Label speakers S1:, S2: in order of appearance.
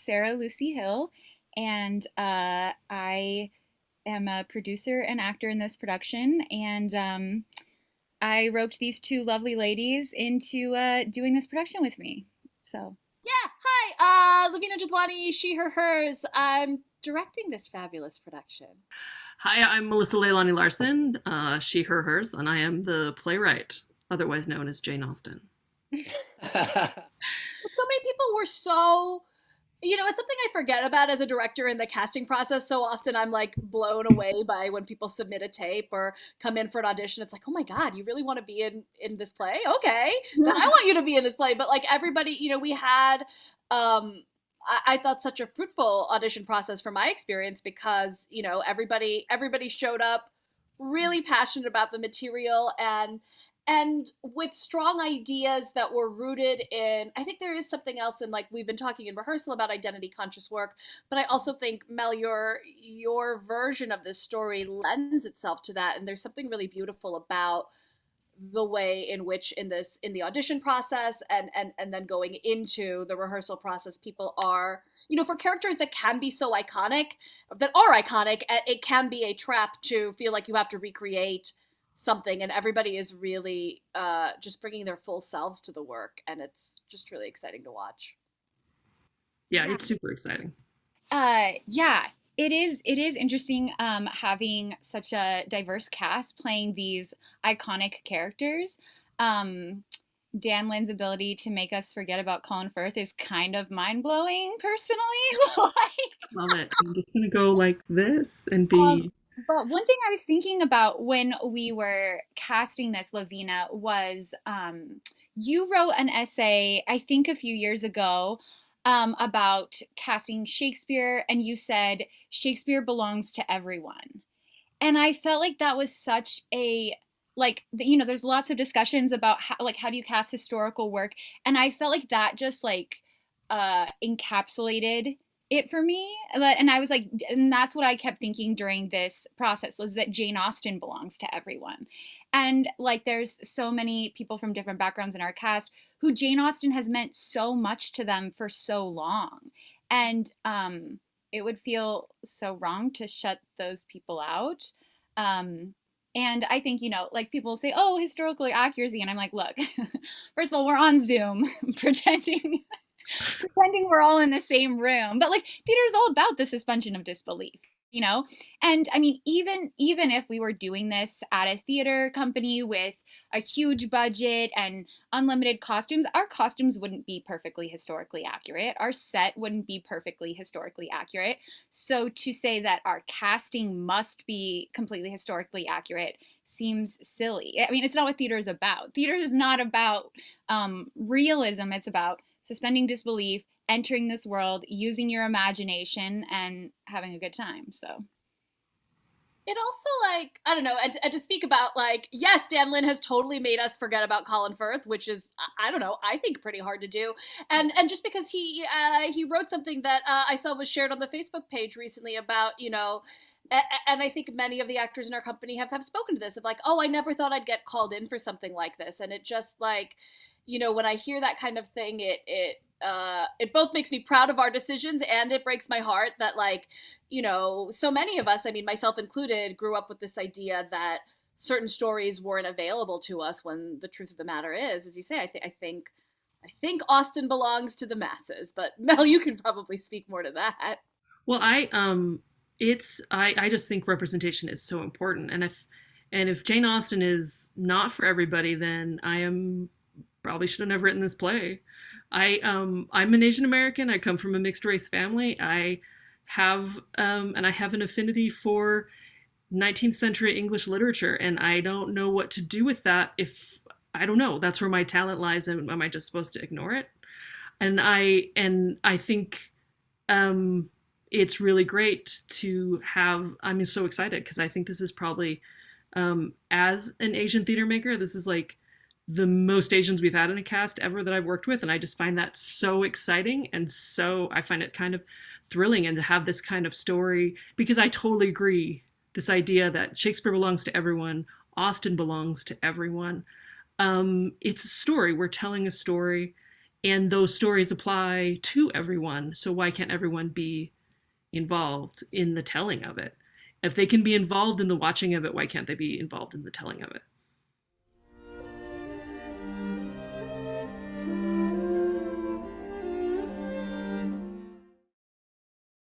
S1: Sarah Lucy Hill, and I am a producer and actor in this production. And I roped these two lovely ladies into doing this production with me. So,
S2: Yeah, hi, Lavina Jadhwani, she, her, hers. I'm directing this fabulous production.
S3: Hi, I'm Melissa Lailani Larson, she, her, hers, and I am the playwright, otherwise known as Jane Austen.
S2: So many people were so, it's something I forget about as a director in the casting process. So often I'm like blown away by when people submit a tape or come in for an audition. It's like, oh my God, you really want to be in this play? Okay, then I want you to be in this play. But like everybody, we had I thought such a fruitful audition process from my experience because everybody showed up really passionate about the material and with strong ideas that were rooted in. I think there is something else in, like, we've been talking in rehearsal about identity conscious work, but I also think, Mel, your version of this story lends itself to that, and there's something really beautiful about the way in which in the audition process and then going into the rehearsal process, people are, for characters that can be so iconic, that are iconic, it can be a trap to feel like you have to recreate something, and everybody is really just bringing their full selves to the work, and it's just really exciting to watch.
S3: Yeah, it's super exciting.
S1: yeah, it is interesting having such a diverse cast playing these iconic characters. Um, Dan Lynn's ability to make us forget about Colin Firth is kind of mind blowing, personally. like,
S3: Love it. I'm just gonna go like this and
S1: um,
S3: be.
S1: but one thing I was thinking about when we were casting this, Lavina, was you wrote an essay, I think a few years ago, about casting Shakespeare, and you said Shakespeare belongs to everyone. And I felt like that was such a, like, there's lots of discussions about how do you cast historical work, and I felt like that just like encapsulated it for me. And I was like, and that's what I kept thinking during this process, was that Jane Austen belongs to everyone. And like there's so many people from different backgrounds in our cast who Jane Austen has meant so much to them for so long. And it would feel so wrong to shut those people out. Um, and I think, like people say, oh, historical accuracy. And I'm like, look, first of all, we're on Zoom pretending we're all in the same room. But like theater is all about the suspension of disbelief, you know? And I mean, even if we were doing this at a theater company with a huge budget and unlimited costumes, our costumes wouldn't be perfectly historically accurate. Our set wouldn't be perfectly historically accurate. So to say that our casting must be completely historically accurate seems silly. I mean, it's not what theater is about. Theater is not about realism. It's about suspending disbelief, entering this world, using your imagination, and having a good time. So
S2: It also, like, I don't know, and to speak about, like, yes, Dan Lynn has totally made us forget about Colin Firth, which is, I don't know, I think pretty hard to do. And just because he wrote something that I saw was shared on the Facebook page recently about, and I think many of the actors in our company have spoken to this, of like, oh, I never thought I'd get called in for something like this. And it just, like, when I hear that kind of thing, it both makes me proud of our decisions, and it breaks my heart that, like, so many of us, I mean, myself included, grew up with this idea that certain stories weren't available to us, when the truth of the matter is, as you say, I think Austen belongs to the masses. But Mel, you can probably speak more to that.
S3: Well, I just think representation is so important, and if Jane Austen is not for everybody, then I am probably should have never written this play. I'm an Asian American. I come from a mixed race family. I have an affinity for 19th century English literature, and I don't know what to do with that. If I don't know, that's where my talent lies, and am I just supposed to ignore it? And I think it's really great to have. I'm so excited because I think this is probably, as an Asian theater maker, this is like the most Asians we've had in a cast ever that I've worked with, and I just find that so exciting, and so I find it kind of thrilling, and to have this kind of story, because I totally agree, this idea that Shakespeare belongs to everyone, Austen belongs to everyone. It's a story. We're telling a story, And those stories apply to everyone. So why can't everyone be involved in the telling of it? If they can be involved in the watching of it, why can't they be involved in the telling of it?